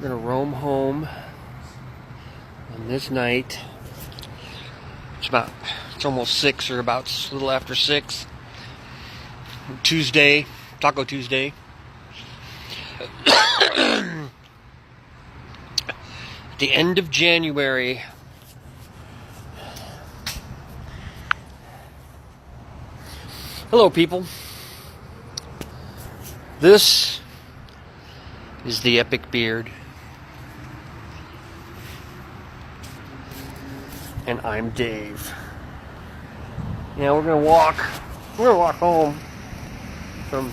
gonna roam home on this night. It's almost 6, or about a little after 6. Tuesday, Taco Tuesday. At the end of January. Hello, people. This is the Epic Beard. And I'm Dave. Now we're gonna walk home from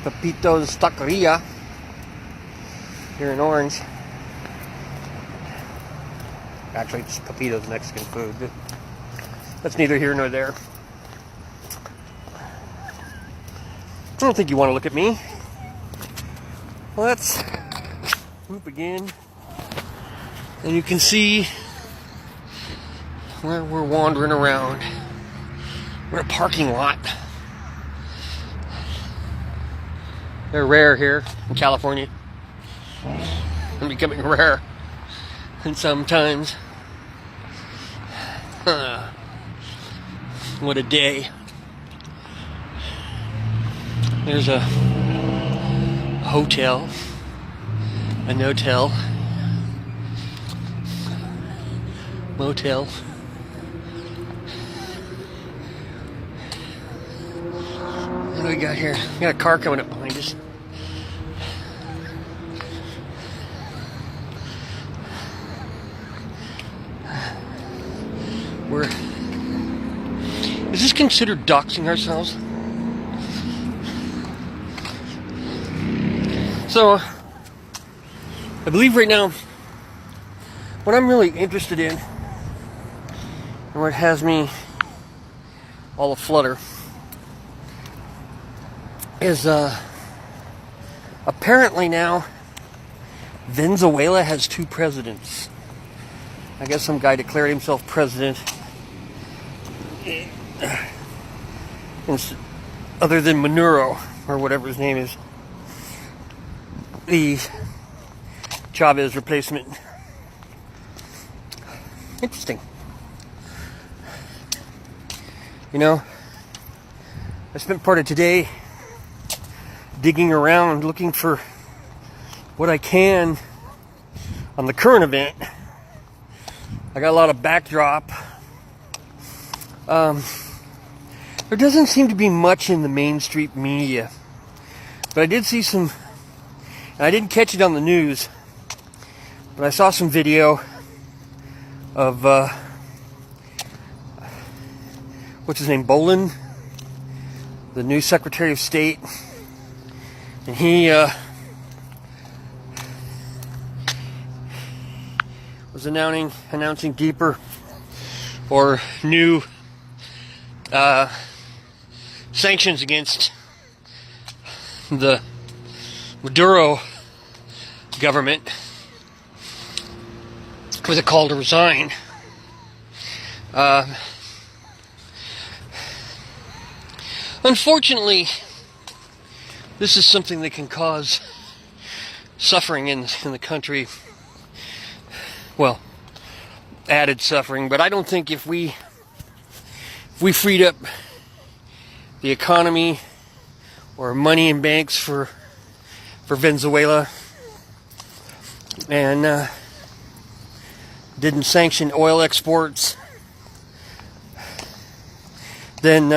Pepito's Taqueria here in Orange. Actually, it's Pepito's Mexican food, but that's neither here nor there. I don't think you want to look at me. Let's move again. And you can see where we're wandering around. We're in a parking lot. They're rare here in California. They're becoming rare. And sometimes, what a day. There's a hotel, a no-tell, motel. What do we got here? We got a car coming up behind us. Is this considered doxing ourselves? So, I believe right now, what I'm really interested in, and what has me all aflutter, is apparently now Venezuela has 2 presidents. I guess some guy declared himself president other than Maduro, or whatever his name is, the Chavez replacement. Interesting. You know, I spent part of today digging around looking for what I can on the current event. I got a lot of backdrop. There doesn't seem to be much in the mainstream media, but I did see some, and I didn't catch it on the news, but I saw some video of what's his name, Bolin, the new Secretary of State, and he was announcing deeper or new sanctions against the Maduro government with a call to resign. Unfortunately, this is something that can cause suffering in the country. Well, added suffering, but I don't think if we freed up the economy or money in banks for Venezuela and didn't sanction oil exports, then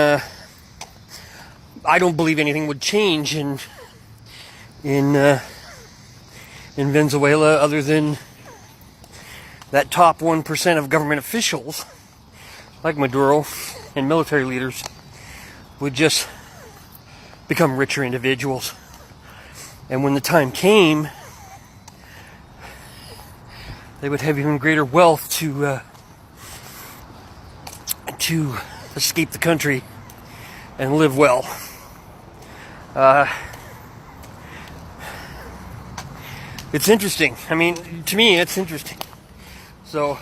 I don't believe anything would change in Venezuela other than that top 1% of government officials, like Maduro and military leaders, would just become richer individuals. And when the time came, they would have even greater wealth to escape the country and live well. It's interesting. I mean, to me, it's interesting. So,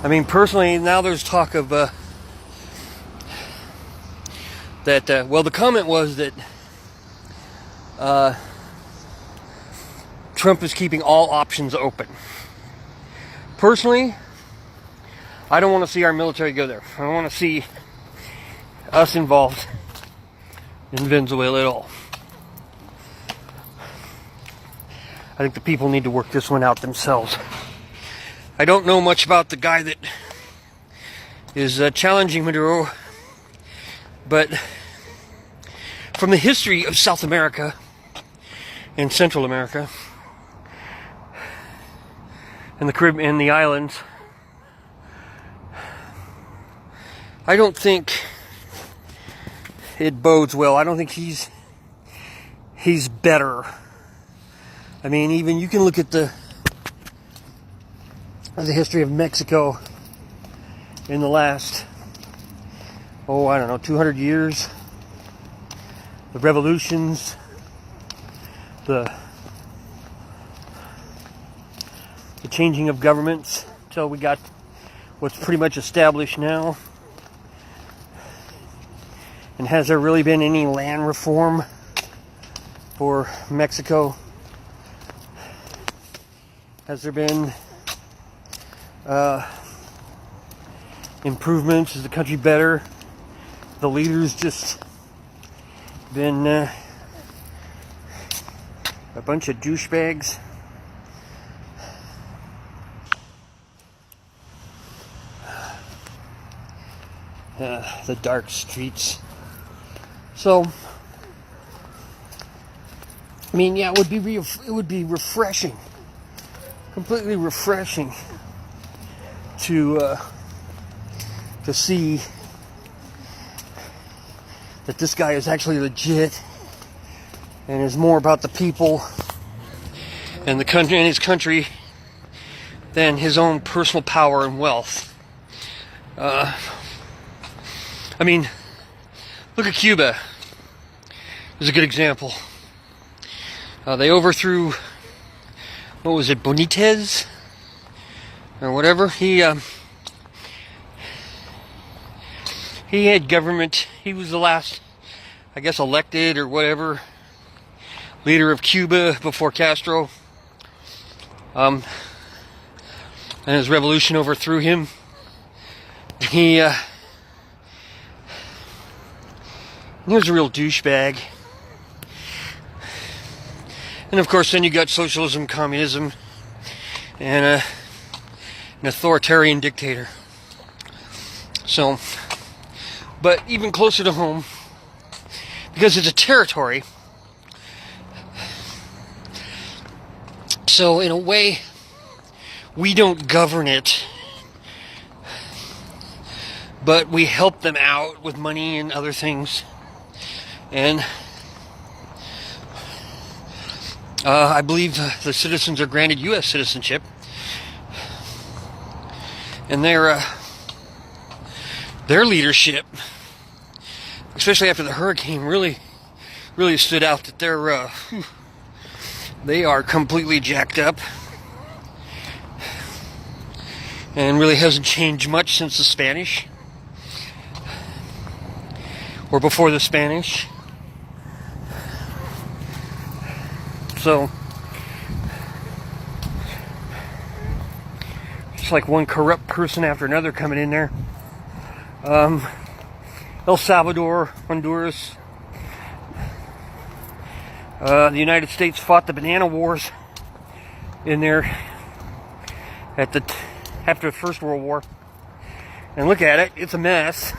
I mean, personally, now there's talk of that. Well, the comment was that Trump is keeping all options open. Personally, I don't want to see our military go there. I don't want to see us involved in Venezuela at all. I think the people need to work this one out themselves. I don't know much about the guy that is challenging Maduro, but from the history of South America and Central America and the Caribbean and the islands, I don't think it bodes well. I don't think he's better. I mean, even you can look at the history of Mexico in the last, 200 years. The revolutions, the changing of governments until we got what's pretty much established now. And has there really been any land reform for Mexico? Has there been improvements? Is the country better? The leaders just been a bunch of douchebags. The dark streets. So, I mean, yeah, it would be refreshing, completely refreshing to see that this guy is actually legit and is more about the people and the country and his country than his own personal power and wealth. I mean, look at Cuba. It's a good example. They overthrew, what was it, Benitez? Or whatever. He had government. He was the last, I guess, elected or whatever leader of Cuba before Castro. And his revolution overthrew him. He was a real douchebag. And of course, then you got socialism, communism, and an authoritarian dictator. So, but even closer to home, because it's a territory, so in a way, we don't govern it, but we help them out with money and other things. And I believe the citizens are granted U.S. citizenship, and their leadership, especially after the hurricane, really stood out. That they are completely jacked up, and really hasn't changed much since the Spanish, or before the Spanish. So, it's like one corrupt person after another coming in there. El Salvador, Honduras. The United States fought the banana wars in there after the First World War. And look at it, it's a mess.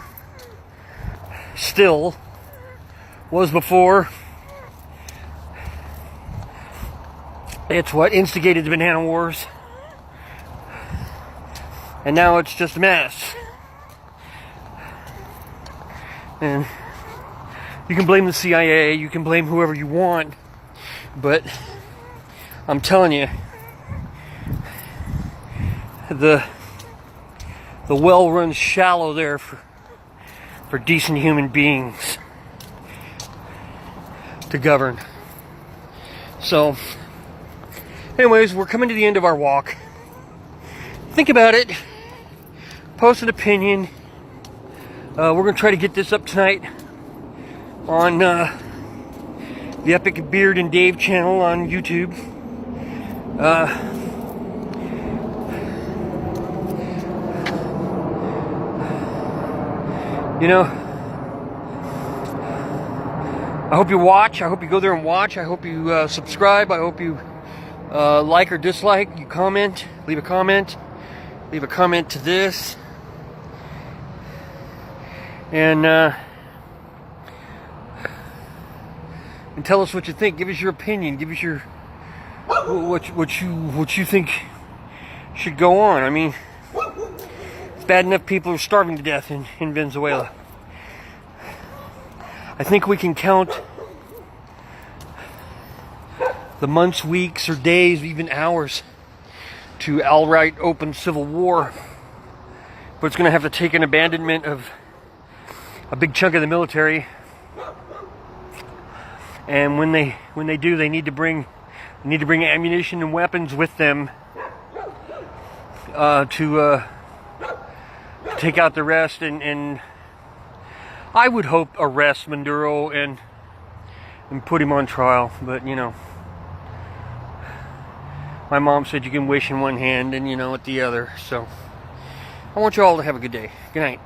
Still was before. It's what instigated the banana wars. And now it's just a mess. And you can blame the CIA, you can blame whoever you want, but I'm telling you, the well runs shallow there for decent human beings to govern. So, anyways, we're coming to the end of our walk. Think about it. Post an opinion. We're going to try to get this up tonight on the Epic Beard and Dave channel on YouTube. You know, I hope you watch. I hope you go there and watch. I hope you subscribe. I hope you like or dislike. You comment. Leave a comment. Leave a comment to this. And tell us what you think. Give us your opinion. Give us your what you think should go on. I mean, it's bad enough people are starving to death in Venezuela. I think we can count the months, weeks, or days, even hours, to outright open civil war. But it's going to have to take an abandonment of a big chunk of the military. And when they do, they need to bring ammunition and weapons with them to take out the rest and I would hope arrest Maduro and put him on trial. But you know, my mom said you can wish in one hand and you know with the other. So I want you all to have a good day. Good night.